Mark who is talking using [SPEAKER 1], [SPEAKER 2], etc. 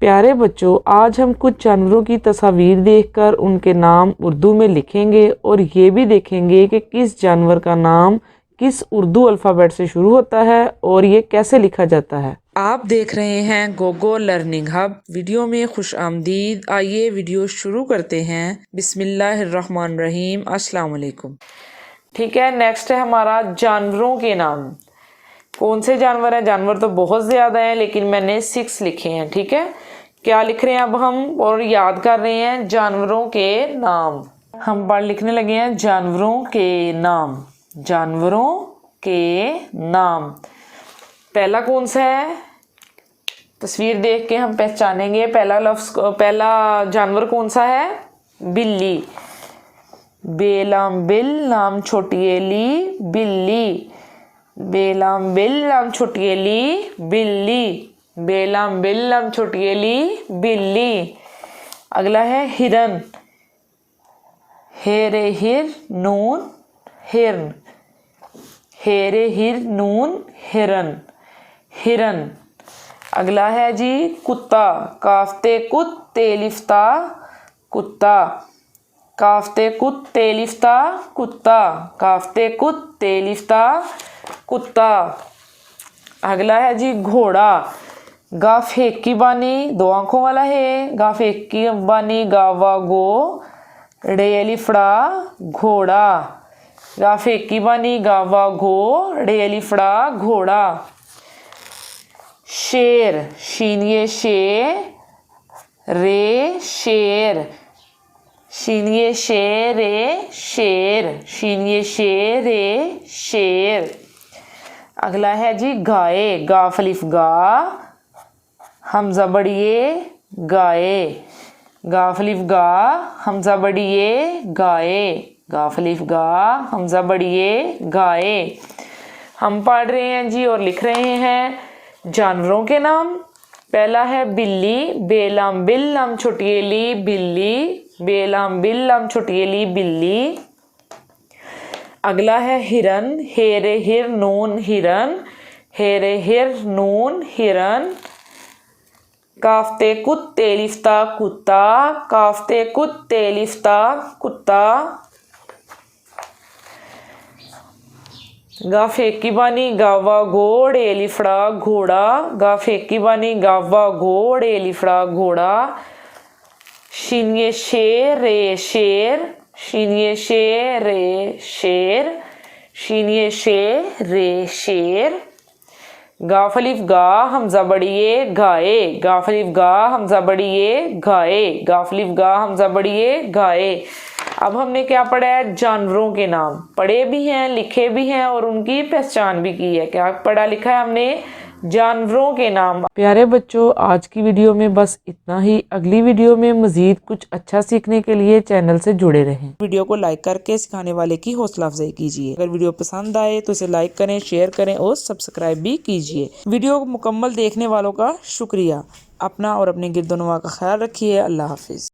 [SPEAKER 1] प्यारे बच्चों, आज हम कुछ जानवरों की तस्वीर देखकर उनके नाम उर्दू में लिखेंगे और ये भी देखेंगे कि किस जानवर का नाम किस उर्दू अल्फ़ाबेट से शुरू होता है और ये कैसे लिखा जाता है। आप देख रहे हैं गोगो लर्निंग हब। वीडियो में खुश आमदीद। आइए वीडियो शुरू करते हैं। बिस्मिल्लाहिर्रहमानिर्रहीम। अस्सलाम वालेकुम। ठीक है, नेक्स्ट है हमारा जानवरों के नाम। कौन से जानवर हैं? जानवर तो बहुत ज़्यादा हैं, लेकिन मैंने 6 लिखे हैं। ठीक है, क्या लिख रहे हैं अब हम और याद कर रहे हैं जानवरों के नाम। हम पढ़ लिखने लगे हैं जानवरों के नाम। जानवरों के नाम। पहला कौन सा है? तस्वीर देख के हम पहचानेंगे। पहला जानवर कौन सा है? बिल्ली। बेलाम बिल लाम छोटी एली बिल्ली। बेलाम बिल लाम छोटी एली बिल्ली। बेलाम बिल लाम छोटी एली बिल्ली। अगला है हिरन। हेरे हिर नून हिरन। हेरे हिर नून हिरन। हिरन। अगला है जी कुत्ता। काफ्ते कुत तेलिफ्ता कुत्ता। काफ्ते कुत तेलिफ्ता कुत्ता। काफ्ते कुत तेलिफ्ता कुत्ता। अगला है जी घोड़ा। गाफ एक की बानी, 2 आंखों वाला है। गाफ एक की बानी गावा गो रेलिफड़ा घोड़ा। गाफ एक की बानी गावा गो रेलिफड़ा घोड़ा। शेर। शीनिये शे रे शेर। शीनिये शे रे शेर। शीनिये शे रे शेर। अगला है जी गाय। गाफ अलिफ गा हमजा बड़िए गाए। गाफ अलिफ गा हमजा बड़िए गाए। गाफ अलिफ गा हमजा बड़िए गाए। हम पढ़ रहे हैं जी और लिख रहे हैं जानवरों के नाम। पहला है बिल्ली। बेलाम बिल लाम छोटी एली बिल्ली। बेलाम बिल लाम छोटी एली बिल्ली। अगला है हिरन। हेरे हिर नून हिरन। हेरे हिर नून हिरन। काफ्ते कुत तेलिफ्ता कुत्ता। काफ्ते कुत तेलिफ्ता कुत्ता। गाफे की बानी गावा घोड़ एलिफड़ा घोड़ा। गाफे की बानी गावा घोड़ एलिफड़ा घोड़ा। शिन्ये शेर रे शेर। शिन्ये शेर रे शेर। शिन्ये शेर रे शेर। गाफ अलिफ गा हमजा बड़िए गाए। गाफ अलिफ गा हमजा बड़िए गाए। गाफ अलिफ गा हमजा बड़िए गाए। अब हमने क्या पढ़ा है? जानवरों के नाम पढ़े भी हैं, लिखे भी हैं और उनकी पहचान भी की है। क्या पढ़ा लिखा है हमने? जानवरों के नाम। प्यारे बच्चों, आज की वीडियो में बस इतना ही। अगली वीडियो में मजीद कुछ अच्छा सीखने के लिए चैनल से जुड़े रहें। वीडियो को लाइक करके सिखाने वाले की हौसला अफजाई कीजिए। अगर वीडियो पसंद आए तो इसे लाइक करें, शेयर करें और सब्सक्राइब भी कीजिए। वीडियो को मुकम्मल देखने वालों का शुक्रिया। अपना और अपने गिरदोनवा का ख्याल रखिए। अल्लाह हाफिज।